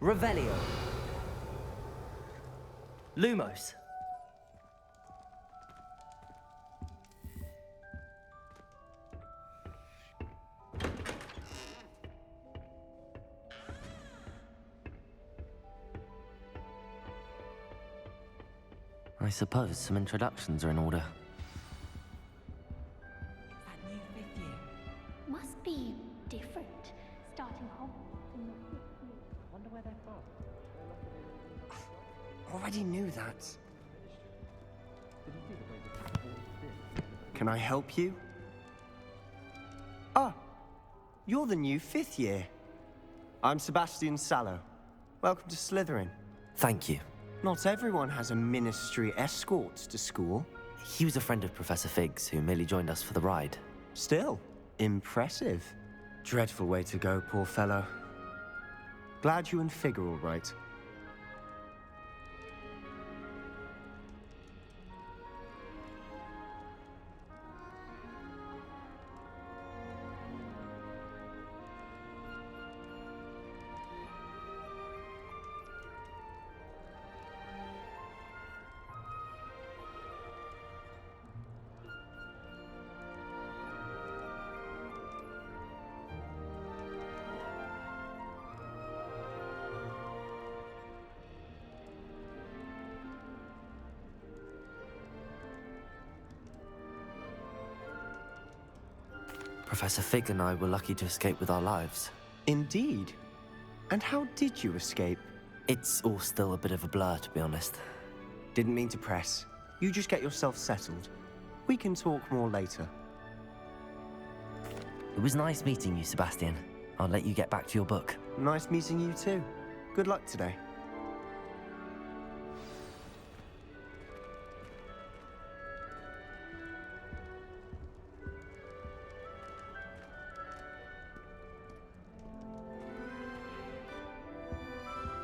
Revelio. Lumos. I suppose some introductions are in order. That new fifth year. Must be different. Starting Hogwarts in the fifth year. Wonder where they're from. Already knew that. Can I help you? Ah, you're the new fifth year. I'm Sebastian Sallow. Welcome to Slytherin. Thank you. Not everyone has a ministry escort to school. He was a friend of Professor Fig's who merely joined us for the ride. Still, impressive. Dreadful way to go, poor fellow. Glad you and Fig are all right. Professor Fig and I were lucky to escape with our lives. Indeed. And how did you escape? It's all still a bit of a blur, to be honest. Didn't mean to press. You just get yourself settled. We can talk more later. It was nice meeting you, Sebastian. I'll let you get back to your book. Nice meeting you too. Good luck today.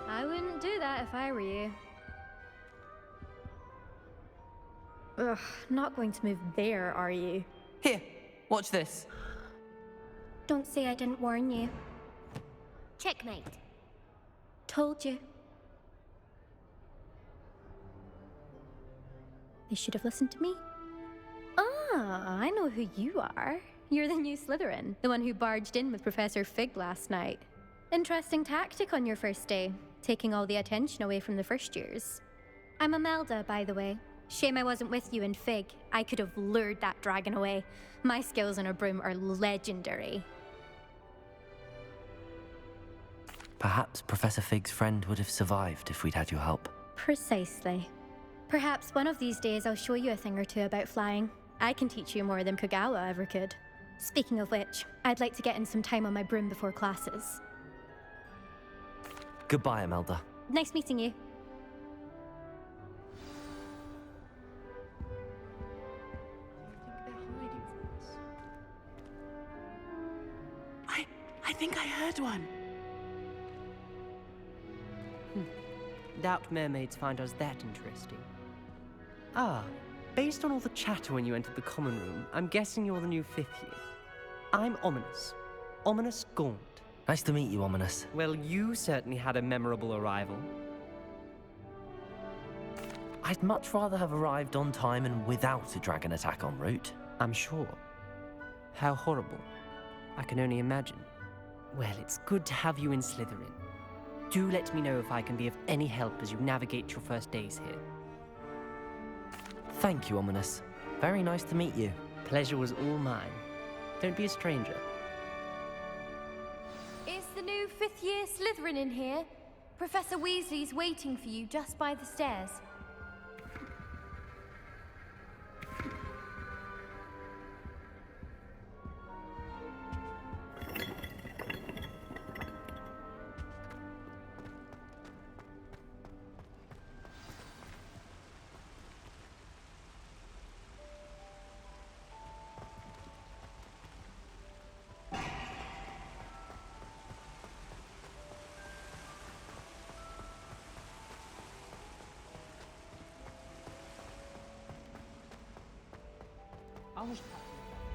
I wouldn't do that if I were you. Ugh, not going to move there, are you? Here, watch this. Don't say I didn't warn you. Checkmate. Told you. They should have listened to me. Ah, I know who you are. You're the new Slytherin, the one who barged in with Professor Fig last night. Interesting tactic on your first day, taking all the attention away from the first years. I'm Imelda, by the way. Shame I wasn't with you in Fig. I could have lured that dragon away. My skills on a broom are legendary. Perhaps Professor Fig's friend would have survived if we'd had your help. Precisely. Perhaps one of these days I'll show you a thing or two about flying. I can teach you more than Kogawa ever could. Speaking of which, I'd like to get in some time on my broom before classes. Goodbye, Imelda. Nice meeting you. I think I heard one. Doubt mermaids find us that interesting. Ah, based on all the chatter when you entered the common room, I'm guessing you're the new fifth year. I'm Ominous. Ominous Gaunt. Nice to meet you, Ominous. Well, you certainly had a memorable arrival. I'd much rather have arrived on time and without a dragon attack en route. I'm sure. How horrible. I can only imagine. Well, it's good to have you in Slytherin. Do let me know if I can be of any help as you navigate your first days here. Thank you, Ominous. Very nice to meet you. Pleasure was all mine. Don't be a stranger. Is the new fifth year Slytherin in here? Professor Weasley's waiting for you just by the stairs.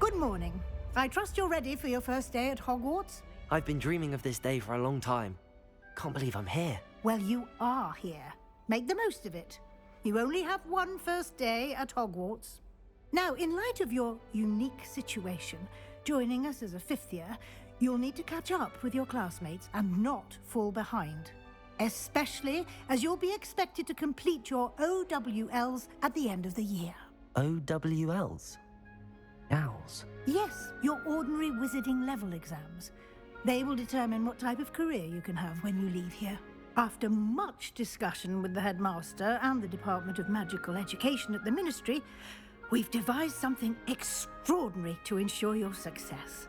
Good morning. I trust you're ready for your first day at Hogwarts? I've been dreaming of this day for a long time. Can't believe I'm here. Well, you are here. Make the most of it. You only have one first day at Hogwarts. Now, in light of your unique situation, joining us as a fifth year, you'll need to catch up with your classmates and not fall behind. Especially as you'll be expected to complete your OWLs at the end of the year. OWLs? Owls? Yes, your ordinary wizarding level exams. They will determine what type of career you can have when you leave here. After much discussion with the headmaster and the Department of Magical Education at the Ministry, we've devised something extraordinary to ensure your success.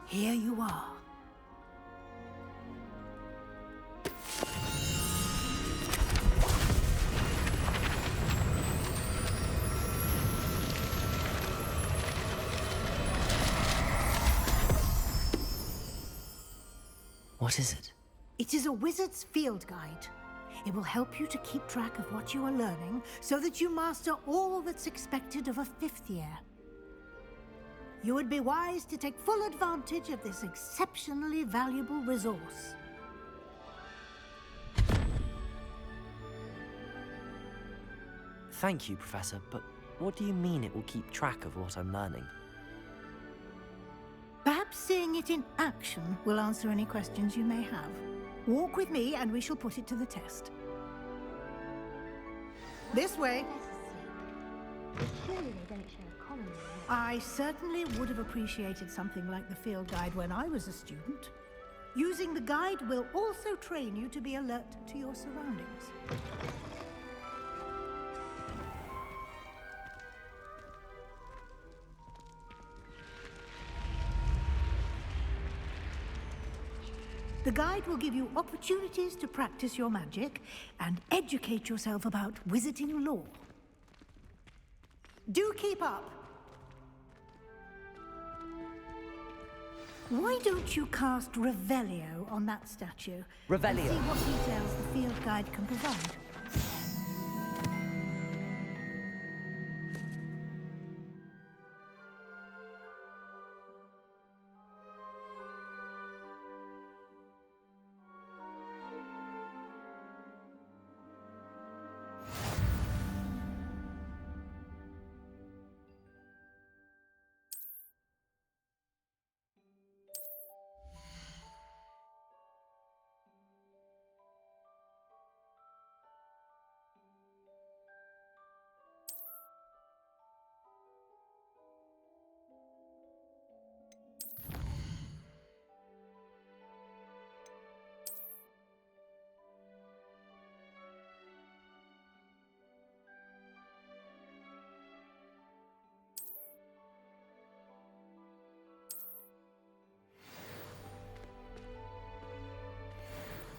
Here you are. What is it? It is a wizard's field guide. It will help you to keep track of what you are learning so that you master all that's expected of a fifth year. You would be wise to take full advantage of this exceptionally valuable resource. Thank you, Professor, but what do you mean it will keep track of what I'm learning? Perhaps seeing it in action will answer any questions you may have. Walk with me and we shall put it to the test. This way. I certainly would have appreciated something like the field guide when I was a student. Using the guide will also train you to be alert to your surroundings. The guide will give you opportunities to practice your magic and educate yourself about wizarding lore. Do keep up! Why don't you cast Revelio on that statue? Revelio? And see what details the field guide can provide.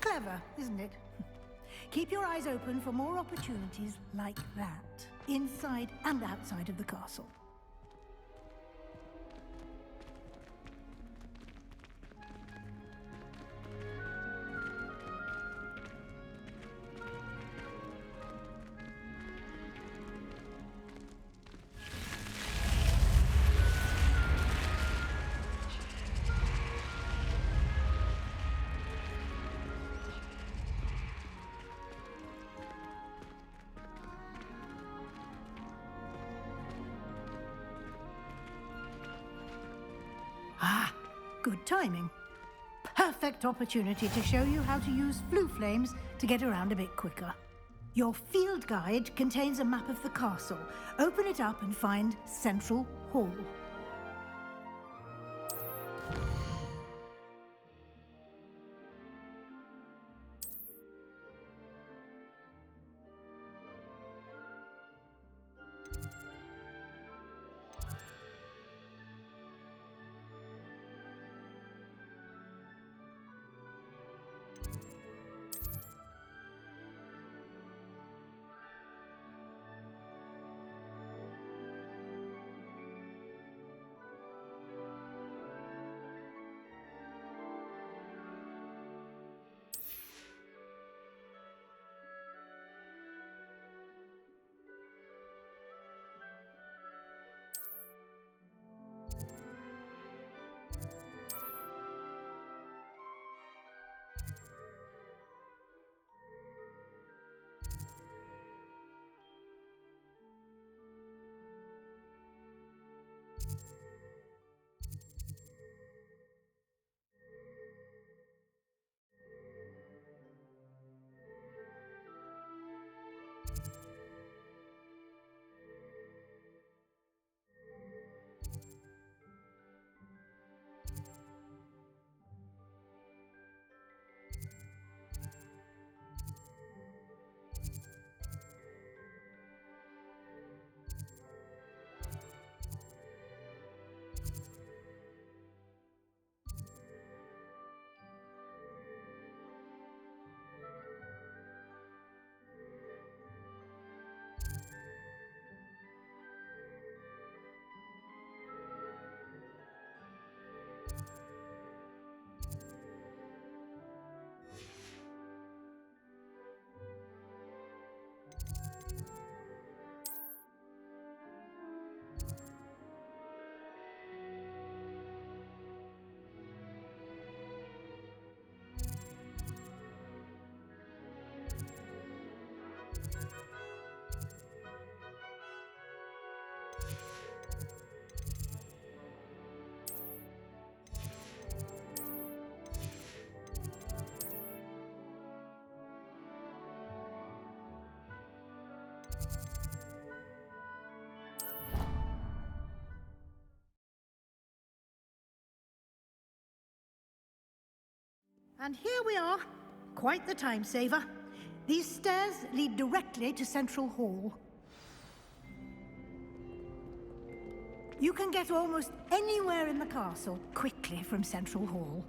Clever, isn't it? Keep your eyes open for more opportunities like that, inside and outside of the castle. Ah, good timing. Perfect opportunity to show you how to use flue flames to get around a bit quicker. Your field guide contains a map of the castle. Open it up and find Central Hall. And here we are. Quite the time saver. These stairs lead directly to Central Hall. You can get almost anywhere in the castle quickly from Central Hall.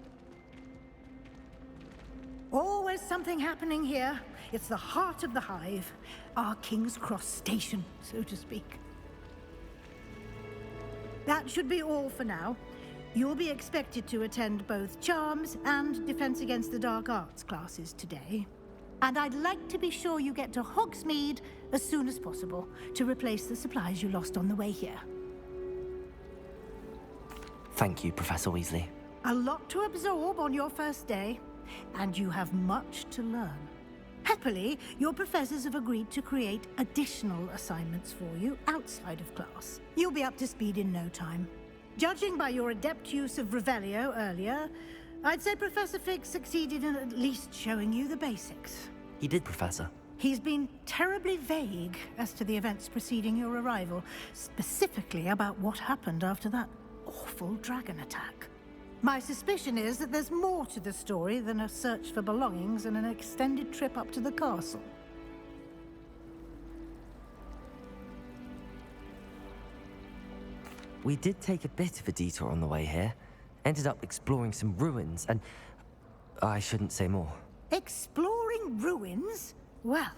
Always something happening here. It's the heart of the hive. Our King's Cross station, so to speak. That should be all for now. You'll be expected to attend both Charms and Defense Against the Dark Arts classes today. And I'd like to be sure you get to Hogsmeade as soon as possible to replace the supplies you lost on the way here. Thank you, Professor Weasley. A lot to absorb on your first day, and you have much to learn. Happily, your professors have agreed to create additional assignments for you outside of class. You'll be up to speed in no time. Judging by your adept use of Revelio earlier, I'd say Professor Fig succeeded in at least showing you the basics. He did, Professor. He's been terribly vague as to the events preceding your arrival, specifically about what happened after that awful dragon attack. My suspicion is that there's more to the story than a search for belongings and an extended trip up to the castle. We did take a bit of a detour on the way here. Ended up exploring some ruins, and I shouldn't say more. Exploring ruins? Well,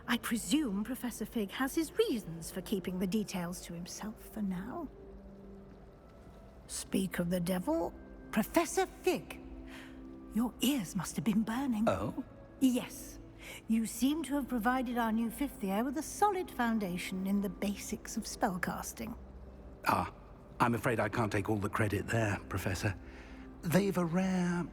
I presume Professor Fig has his reasons for keeping the details to himself for now. Speak of the devil, Professor Fig. Your ears must have been burning. Oh? Yes. You seem to have provided our new fifth year with a solid foundation in the basics of spellcasting. Ah, I'm afraid I can't take all the credit there, Professor. They've a rare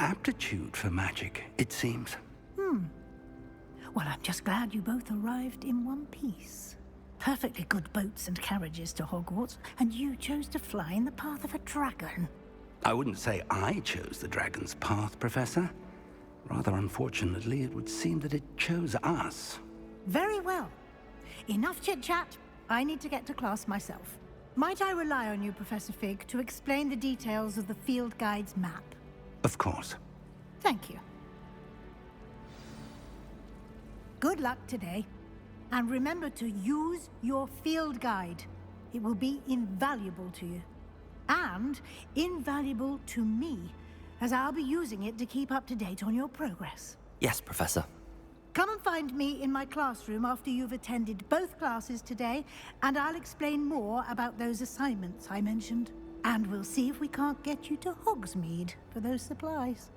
aptitude for magic, it seems. Well, I'm just glad you both arrived in one piece. Perfectly good boats and carriages to Hogwarts, and you chose to fly in the path of a dragon. I wouldn't say I chose the dragon's path, Professor. Rather unfortunately, it would seem that it chose us. Very well. Enough chit-chat. I need to get to class myself. Might I rely on you, Professor Fig, to explain the details of the field guide's map? Of course. Thank you. Good luck today. And remember to use your field guide. It will be invaluable to you. And invaluable to me, as I'll be using it to keep up to date on your progress. Yes, Professor. Come and find me in my classroom after you've attended both classes today, and I'll explain more about those assignments I mentioned. And we'll see if we can't get you to Hogsmeade for those supplies.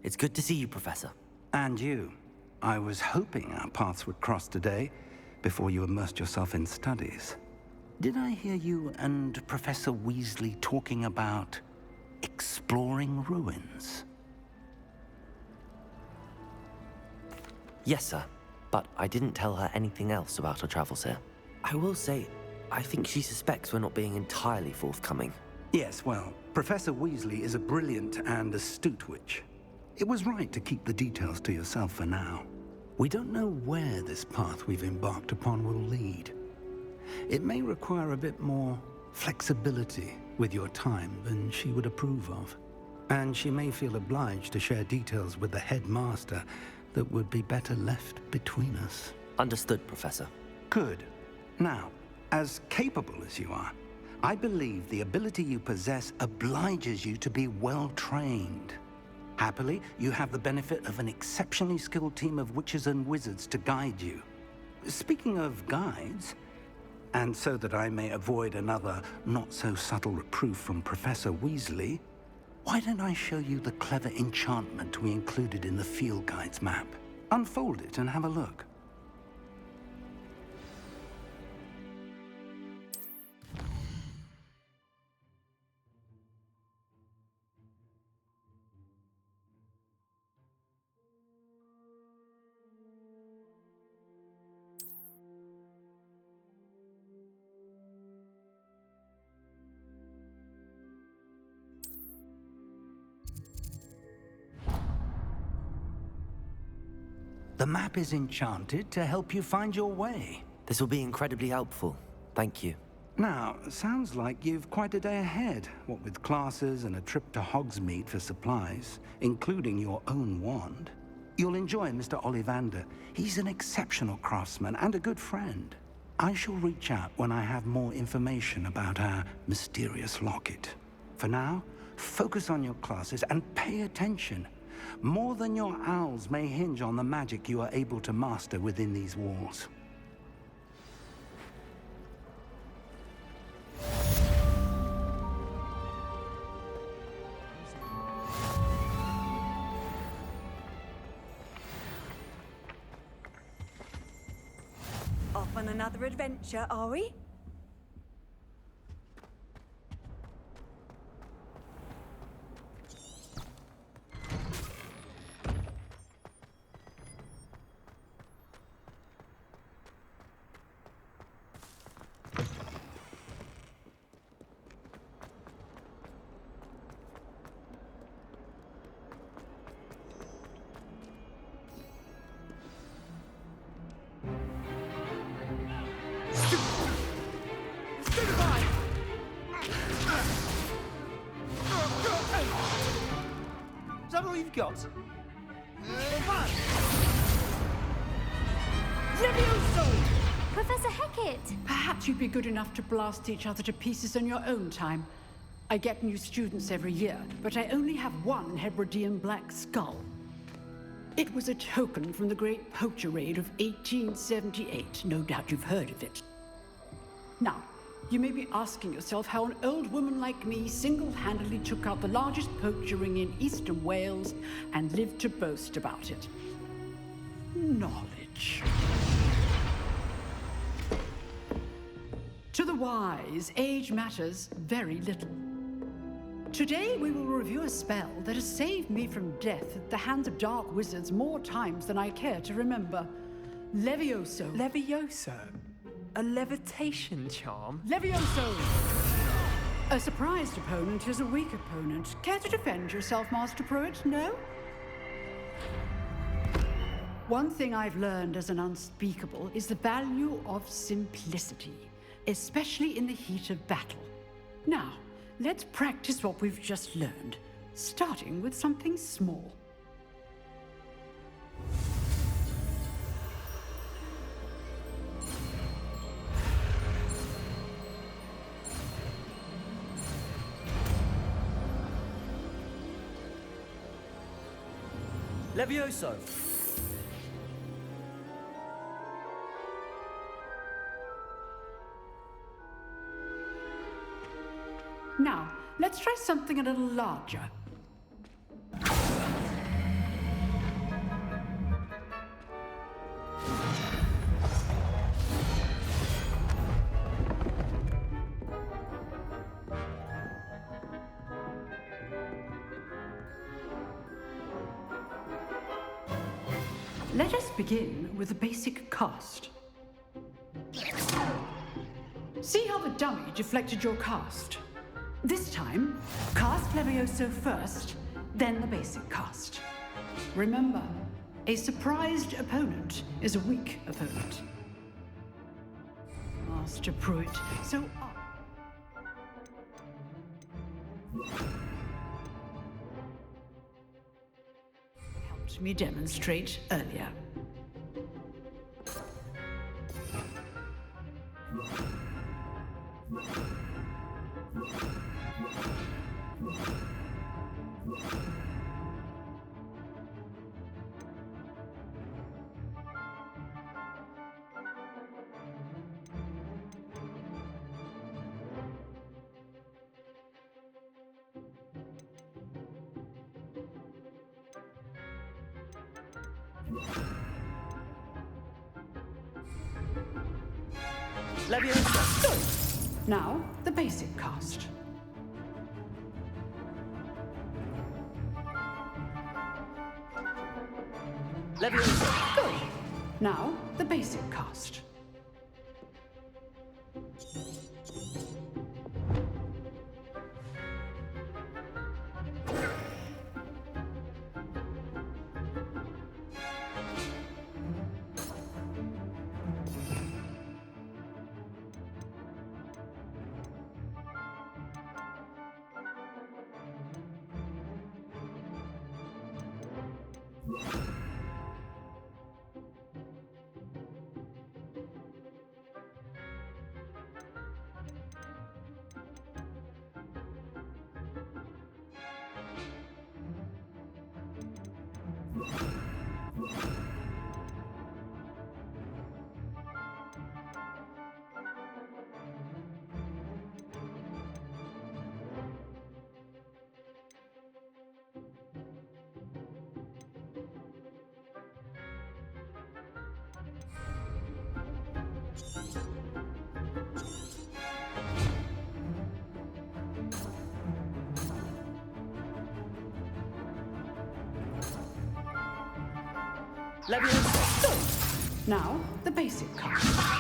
It's good to see you, Professor. And you. I was hoping our paths would cross today, before you immersed yourself in studies. Did I hear you and Professor Weasley talking about exploring ruins? Yes, sir. But I didn't tell her anything else about our travels here. I will say, I think she suspects we're not being entirely forthcoming. Yes, well, Professor Weasley is a brilliant and astute witch. It was right to keep the details to yourself for now. We don't know where this path we've embarked upon will lead. It may require a bit more flexibility with your time than she would approve of. And she may feel obliged to share details with the headmaster that would be better left between us. Understood, Professor. Good. Now, as capable as you are, I believe the ability you possess obliges you to be well trained. Happily, you have the benefit of an exceptionally skilled team of witches and wizards to guide you. Speaking of guides, and so that I may avoid another not-so-subtle reproof from Professor Weasley, why don't I show you the clever enchantment we included in the field guide's map? Unfold it and have a look. The map is enchanted to help you find your way. This will be incredibly helpful. Thank you. Now, sounds like you've quite a day ahead, what with classes and a trip to Hogsmeade for supplies, including your own wand. You'll enjoy Mr. Ollivander. He's an exceptional craftsman and a good friend. I shall reach out when I have more information about our mysterious locket. For now, focus on your classes and pay attention. More than your owls may hinge on the magic you are able to master within these walls. Off on another adventure, are we? Is that all you've got? Professor Hecat! Perhaps you'd be good enough to blast each other to pieces on your own time. I get new students every year, but I only have one Hebridean black skull. It was a token from the Great Poacher Raid of 1878. No doubt you've heard of it. Now, you may be asking yourself how an old woman like me single-handedly took out the largest poacher ring in eastern Wales and lived to boast about it. Knowledge. To the wise, age matters very little. Today we will review a spell that has saved me from death at the hands of dark wizards more times than I care to remember. Levioso. Levioso? A levitation charm? Levioso! A surprised opponent is a weak opponent. Care to defend yourself, Master Pruitt? No? One thing I've learned as an unspeakable is the value of simplicity, especially in the heat of battle. Now, let's practice what we've just learned, starting with something small. Levioso! Now, let's try something a little larger. Let us begin with the basic cast. See how the dummy deflected your cast? This time, cast Levioso first, then the basic cast. Remember, a surprised opponent is a weak opponent. Master Pruitt, so helped me demonstrate earlier. Levioso! Good. Now, the basic cast. Levioso! Good. Now, the basic cast. Leviosa. Now, the basic cast.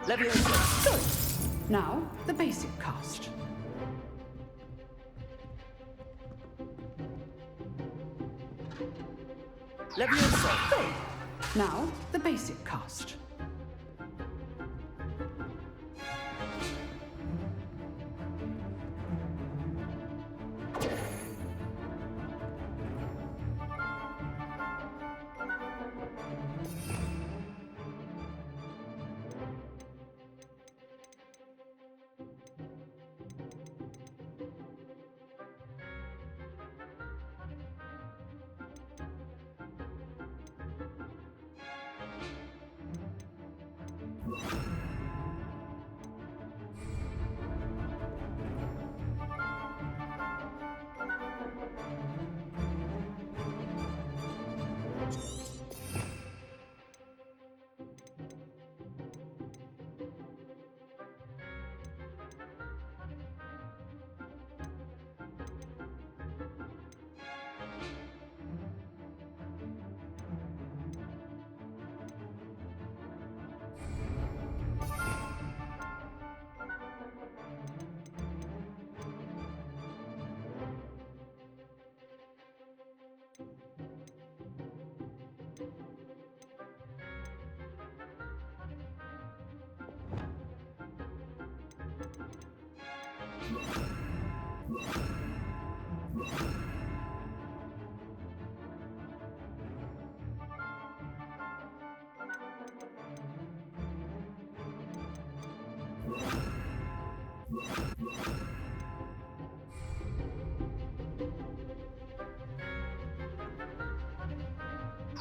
Leviosa. Good. Now, the basic cast. Leviosa. Now, the basic cast.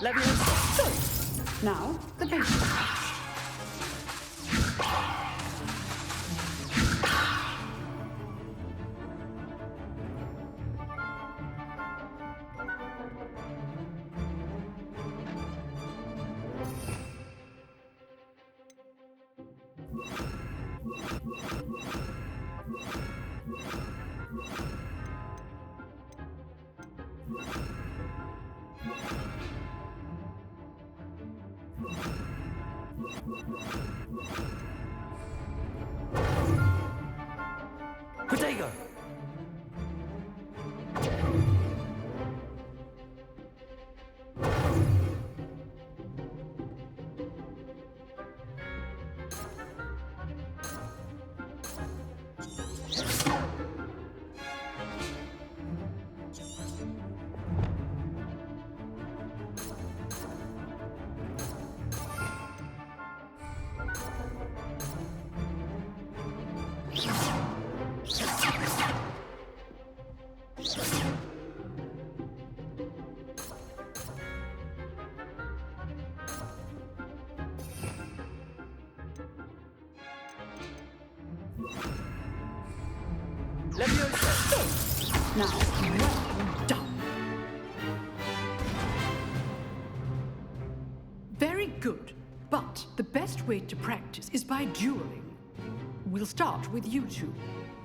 Leviosa. Now, the basic cast. Protego! Leviosa. Now, well done. Very good. But the best way to practice is by dueling. We'll start with you two.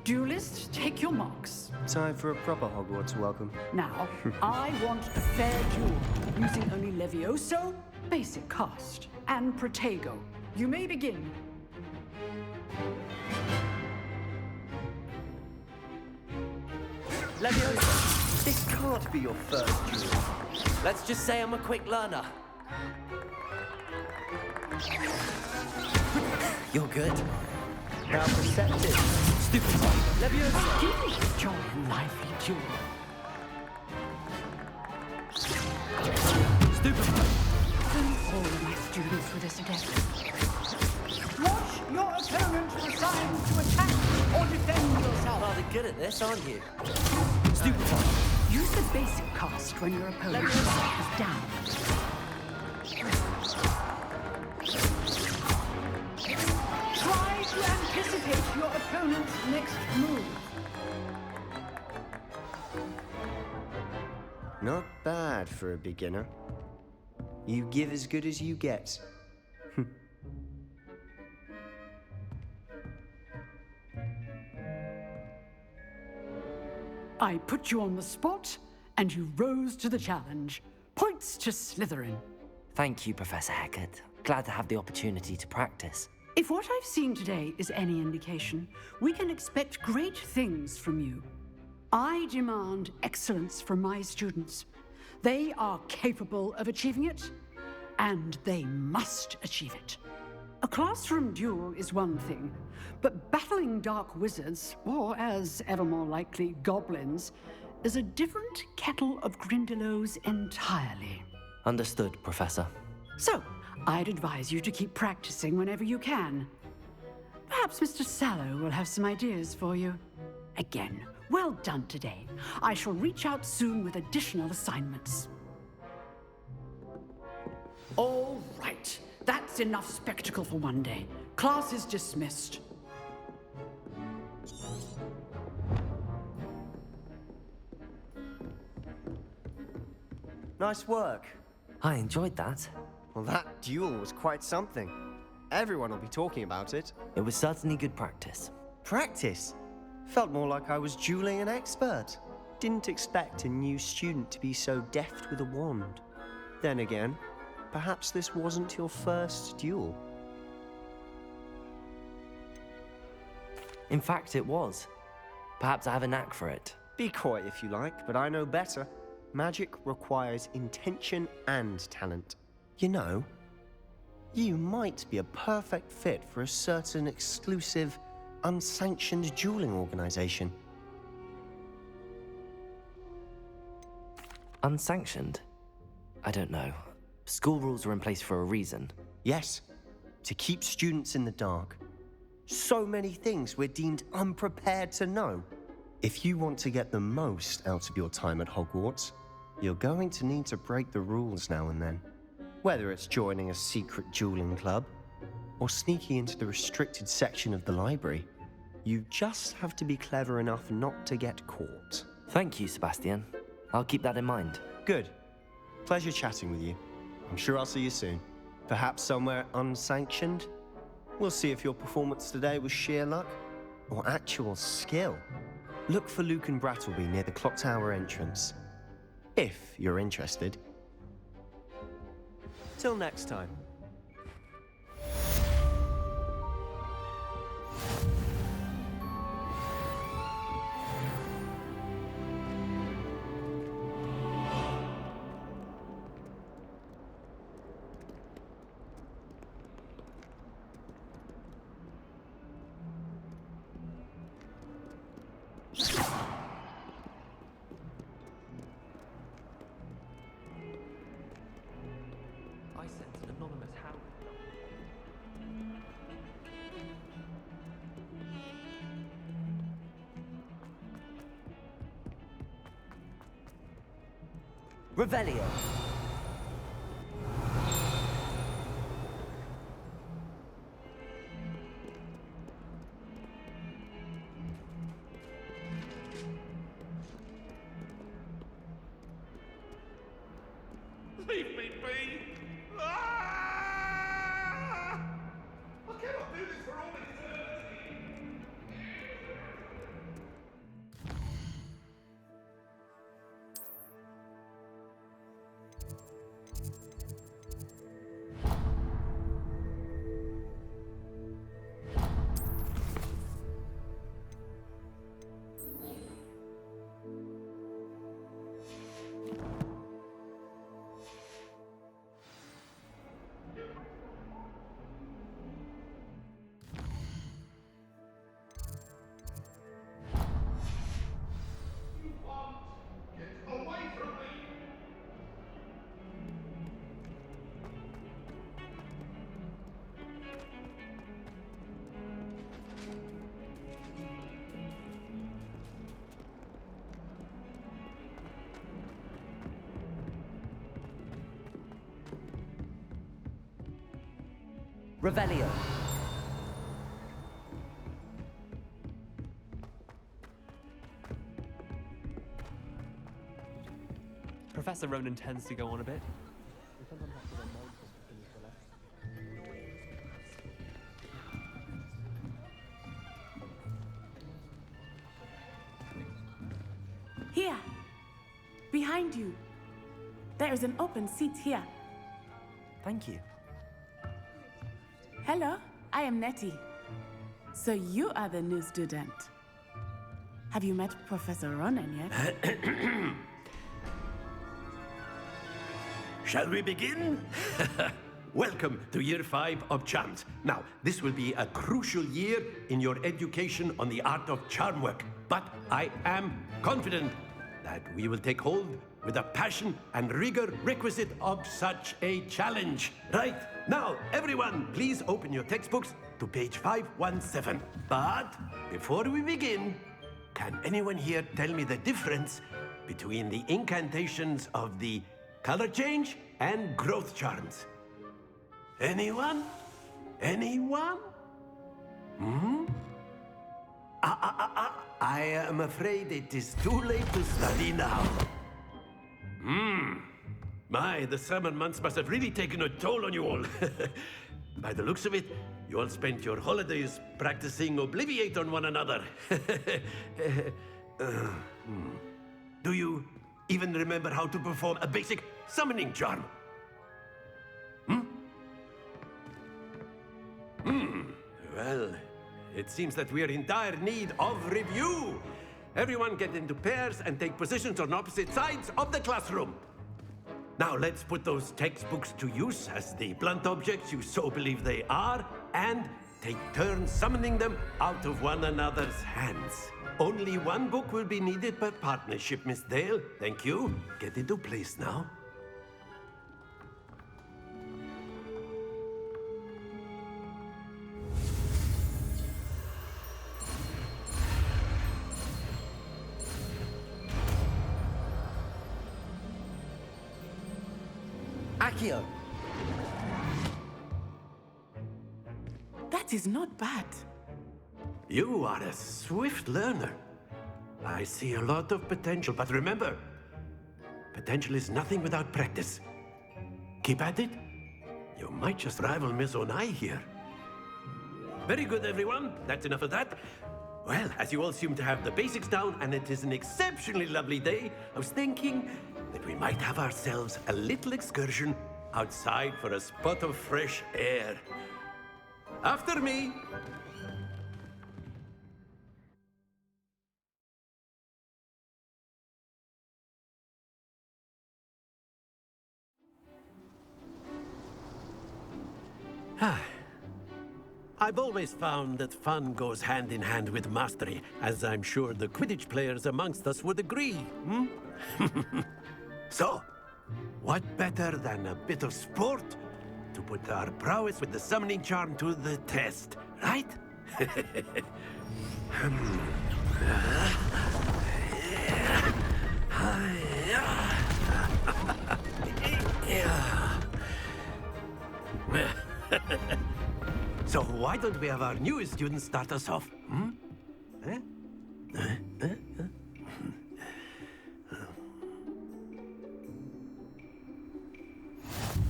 Duelists, take your marks. Time for a proper Hogwarts welcome. Now, I want a fair duel, using only Levioso, basic cast, and Protego. You may begin. Leviosa, this can't be your first duel. Let's just say I'm a quick learner. You're good. How perceptive. Stupid one. Leviosa! Give me a joy and lively duel. Stupid one. All my students were this adept. Watch your opponent assigned to attack or defend yourself. Rather good at this, aren't you? Stupid one. Use the basic cast when your opponent is down. Try to anticipate your opponent's next move. Not bad for a beginner. You give as good as you get. I put you on the spot, and you rose to the challenge. Points to Slytherin. Thank you, Professor Hecat. Glad to have the opportunity to practice. If what I've seen today is any indication, we can expect great things from you. I demand excellence from my students. They are capable of achieving it, and they must achieve it. A classroom duel is one thing, but battling dark wizards, or as ever more likely, goblins, is a different kettle of Grindylows entirely. Understood, Professor. So, I'd advise you to keep practicing whenever you can. Perhaps Mr. Sallow will have some ideas for you. Again, well done today. I shall reach out soon with additional assignments. All right. That's enough spectacle for one day. Class is dismissed. Nice work. I enjoyed that. Well, that duel was quite something. Everyone will be talking about it. It was certainly good practice. Practice? Felt more like I was dueling an expert. Didn't expect a new student to be so deft with a wand. Then again, perhaps this wasn't your first duel. In fact, it was. Perhaps I have a knack for it. Be coy if you like, but I know better. Magic requires intention and talent. You know, you might be a perfect fit for a certain exclusive, unsanctioned dueling organization. Unsanctioned? I don't know. School rules are in place for a reason. Yes, to keep students in the dark. So many things we're deemed unprepared to know. If you want to get the most out of your time at Hogwarts, you're going to need to break the rules now and then. Whether it's joining a secret dueling club, or sneaking into the restricted section of the library, you just have to be clever enough not to get caught. Thank you, Sebastian. I'll keep that in mind. Good. Pleasure chatting with you. I'm sure I'll see you soon. Perhaps somewhere unsanctioned? We'll see if your performance today was sheer luck or actual skill. Look for Luke and Brattleby near the clock tower entrance. If you're interested. Till next time. I sent an anonymous hound. Revelio. Leave me be! Ah! I cannot do this for all eternity! Revelio. Professor Ronan tends to go on a bit. Here! Behind you! There is an open seat here. Thank you. Hello, I am Nettie. So you are the new student. Have you met Professor Ronan yet? Shall we begin? Welcome to Year 5 of Charms. Now, this will be a crucial year in your education on the art of charm work. But I am confident that we will take hold with the passion and rigor requisite of such a challenge. Right, now, everyone, please open your textbooks to page 517. But before we begin, can anyone here tell me the difference between the incantations of the color change and growth charms? Anyone? Anyone? I am afraid it is too late to study now. My, the summer months must have really taken a toll on you all. By the looks of it, you all spent your holidays practicing Obliviate on one another. Do you even remember how to perform a basic summoning charm? Well, it seems that we are in dire need of review. Everyone get into pairs and take positions on opposite sides of the classroom. Now let's put those textbooks to use as the blunt objects you so believe they are, and take turns summoning them out of one another's hands. Only one book will be needed per partnership, Miss Dale. Thank you. Get into place now. Accio. That is not bad. You are a swift learner. I see a lot of potential, but remember, potential is nothing without practice. Keep at it. You might just rival Miss Onai here. Very good, everyone. That's enough of that. Well, as you all seem to have the basics down, and it is an exceptionally lovely day, I was thinking that we might have ourselves a little excursion outside for a spot of fresh air. After me. I've always found that fun goes hand in hand with mastery, as I'm sure the Quidditch players amongst us would agree. So, what better than a bit of sport to put our prowess with the summoning charm to the test, right? So why don't we have our newest student start us off?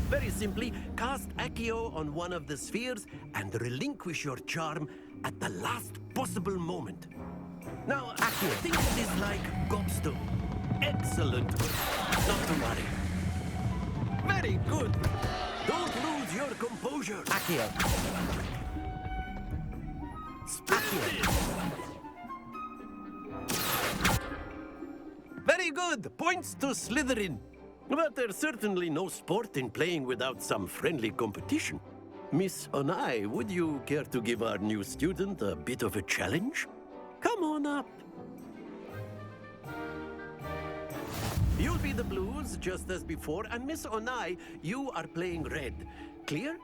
Very simply, cast Accio on one of the spheres and relinquish your charm at the last possible moment. Now, Accio, think of this like gobstone. Excellent. Not to worry. Very good. Don't lose your composure. Accio. Splendid. Very good. Points to Slytherin. But there's certainly no sport in playing without some friendly competition. Miss Onai, would you care to give our new student a bit of a challenge? Come on up. You'll be the blues, just as before, and Miss Onai, you are playing red. Clear?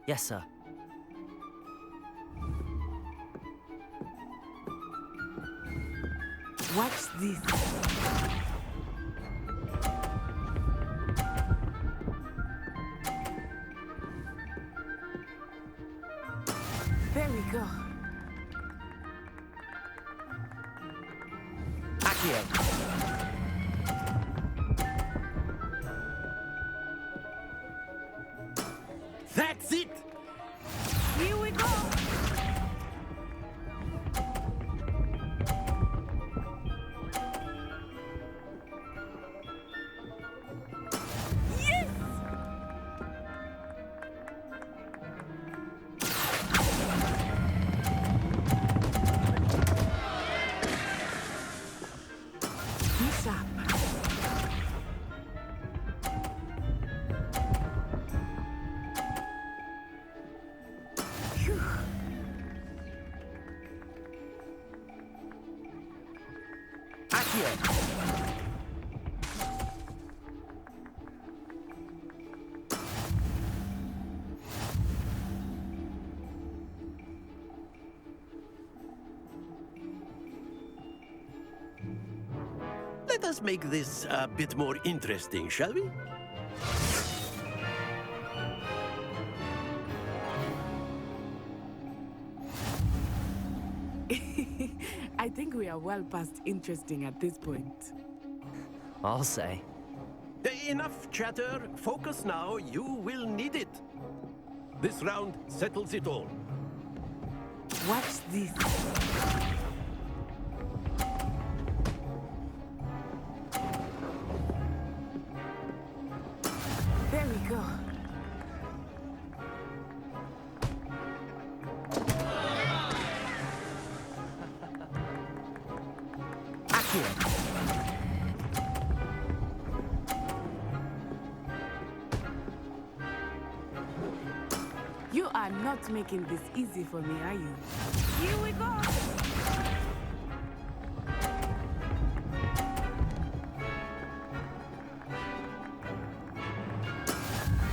Yes, sir. Watch this. There we go. Accio. That's it! Here we go. Yes! Be sharp. Phew. Accio. Let us make this a bit more interesting, shall we? I think we are well past interesting at this point. I'll say. Enough chatter. Focus now. You will need it. This round settles it all. Watch this. There we go. Accio. You are not making this easy for me, are you? Here we go.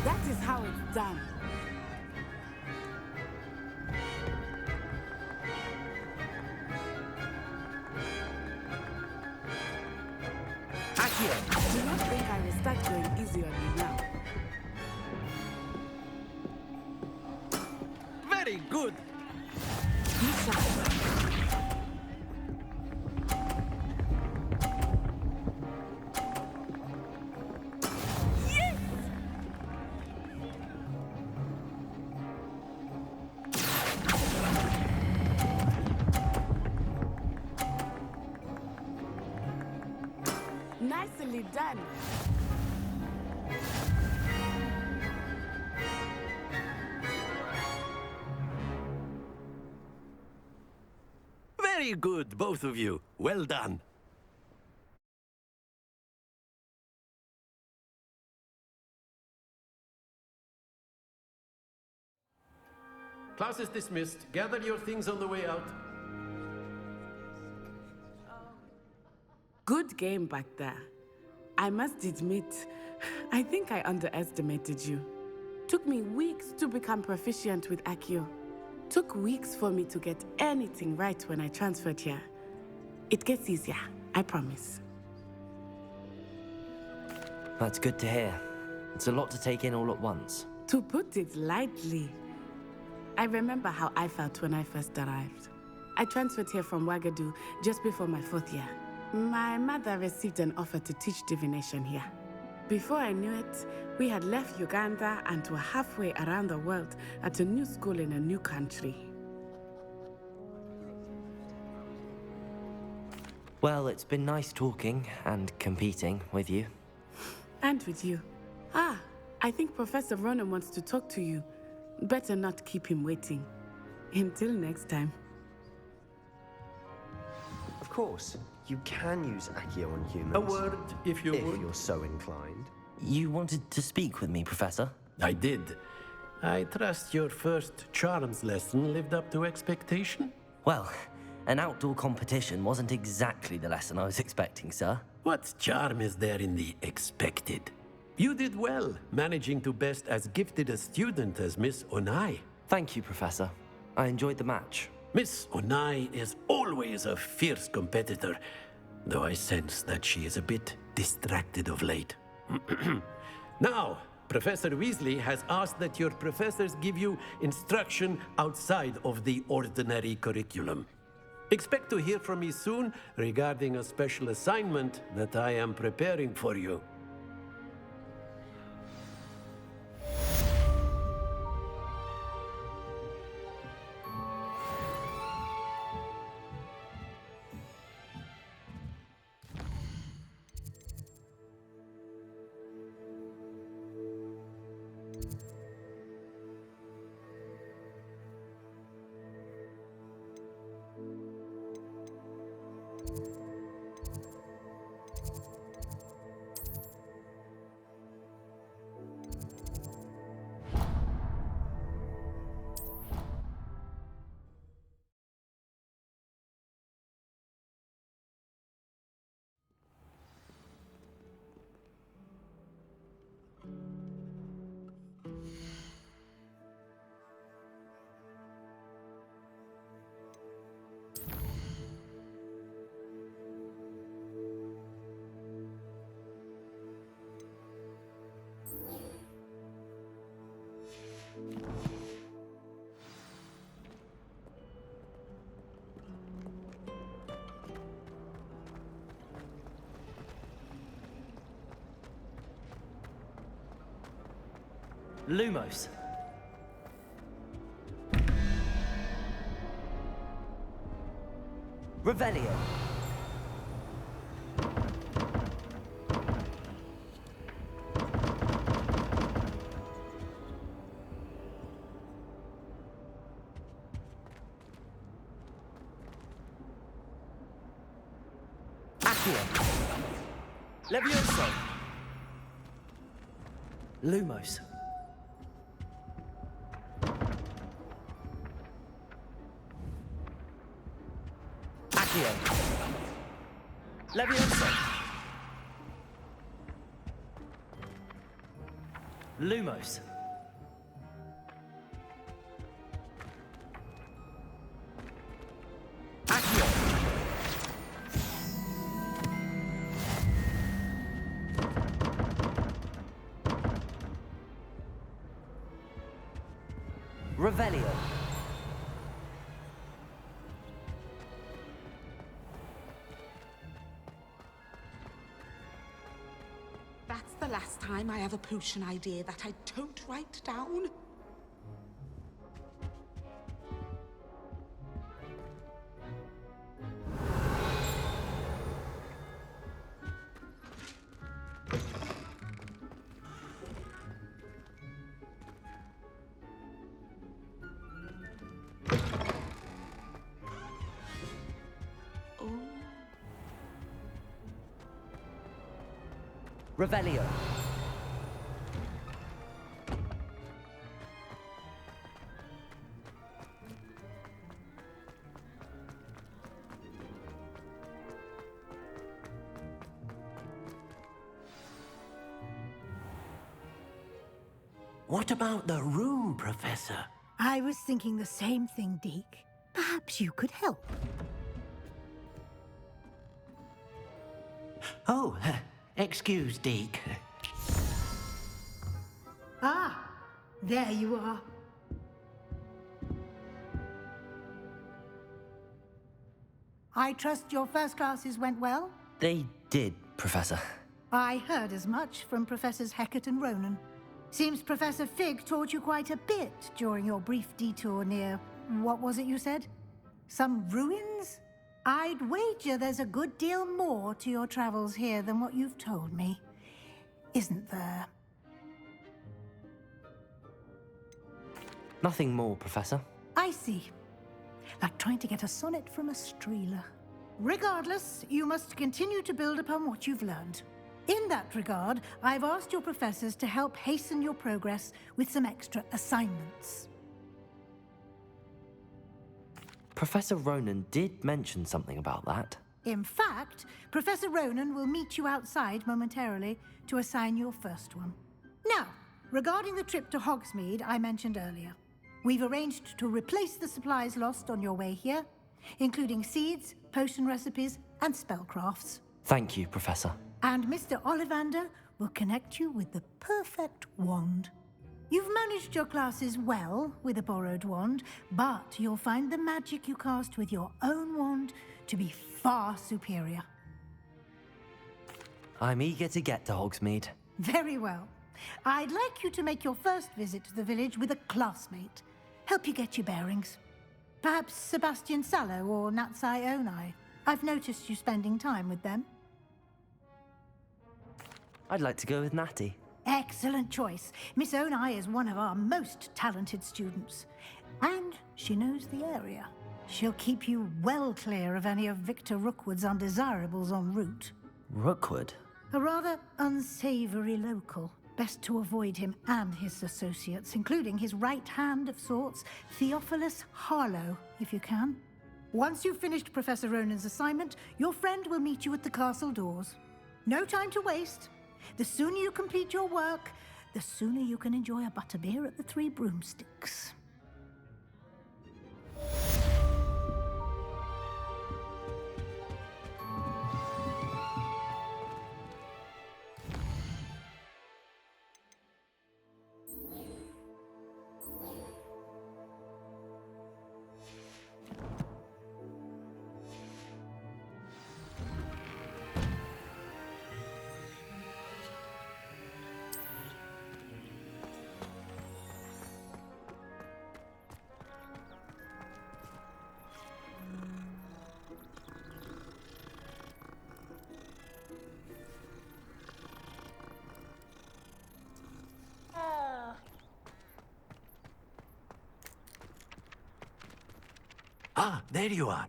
That is how it's done. Accio. Do not think I will start going easy on you now. Very good. Be sharp. Yes! Nicely done. Very good, both of you. Well done. Class is dismissed. Gather your things on the way out. Good game back there. I must admit, I think I underestimated you. Took me weeks to become proficient with Accio. Took weeks for me to get anything right when I transferred here. It gets easier, I promise. That's good to hear. It's a lot to take in all at once. To put it lightly, I remember how I felt when I first arrived. I transferred here from Ouagadougou just before my 4th year. My mother received an offer to teach divination here. Before I knew it, we had left Uganda and were halfway around the world at a new school in a new country. Well, it's been nice talking and competing with you. And with you. Ah, I think Professor Ronan wants to talk to you. Better not keep him waiting. Until next time. Of course, you can use Accio on humans. A word, if you would. If you're so inclined. You wanted to speak with me, Professor? I did. I trust your first charms lesson lived up to expectation? Well, an outdoor competition wasn't exactly the lesson I was expecting, sir. What charm is there in the expected? You did well, managing to best as gifted a student as Miss Onai. Thank you, Professor. I enjoyed the match. Miss Onai is always a fierce competitor, though I sense that she is a bit distracted of late. Now, Professor Weasley has asked that your professors give you instruction outside of the ordinary curriculum. Expect to hear from me soon regarding a special assignment that I am preparing for you. Lumos. Revelio. Accio. Levioso. Lumos. Levioso. Lumos. Accio. Revelio. That's the last time I have a potion idea that I don't write down. Revelio. What about the room, Professor? I was thinking the same thing, Deke. Perhaps you could help. Oh, excuse, Deke. Ah, there you are. I trust your first classes went well? They did, Professor. I heard as much from Professors Hecat and Ronan. Seems Professor Fig taught you quite a bit during your brief detour near... what was it you said? Some ruins? I'd wager there's a good deal more to your travels here than what you've told me. Isn't there? Nothing more, Professor. I see. Like trying to get a sonnet from a streeler. Regardless, you must continue to build upon what you've learned. In that regard, I've asked your professors to help hasten your progress with some extra assignments. Professor Ronan did mention something about that. In fact, Professor Ronan will meet you outside momentarily to assign your first one. Now, regarding the trip to Hogsmeade I mentioned earlier, we've arranged to replace the supplies lost on your way here, including seeds, potion recipes, and spellcrafts. Thank you, Professor. And Mr. Ollivander will connect you with the perfect wand. You've managed your classes well with a borrowed wand, but you'll find the magic you cast with your own wand to be far superior. I'm eager to get to Hogsmeade. Very well. I'd like you to make your first visit to the village with a classmate. Help you get your bearings. Perhaps Sebastian Sallow or Natsai Onai. I've noticed you spending time with them. I'd like to go with Natty. Excellent choice. Miss Onai is one of our most talented students. And she knows the area. She'll keep you well clear of any of Victor Rookwood's undesirables en route. Rookwood? A rather unsavory local. Best to avoid him and his associates, including his right hand of sorts, Theophilus Harlow, if you can. Once you've finished Professor Ronan's assignment, your friend will meet you at the castle doors. No time to waste. The sooner you complete your work, the sooner you can enjoy a butterbeer at the Three Broomsticks. Ah, there you are.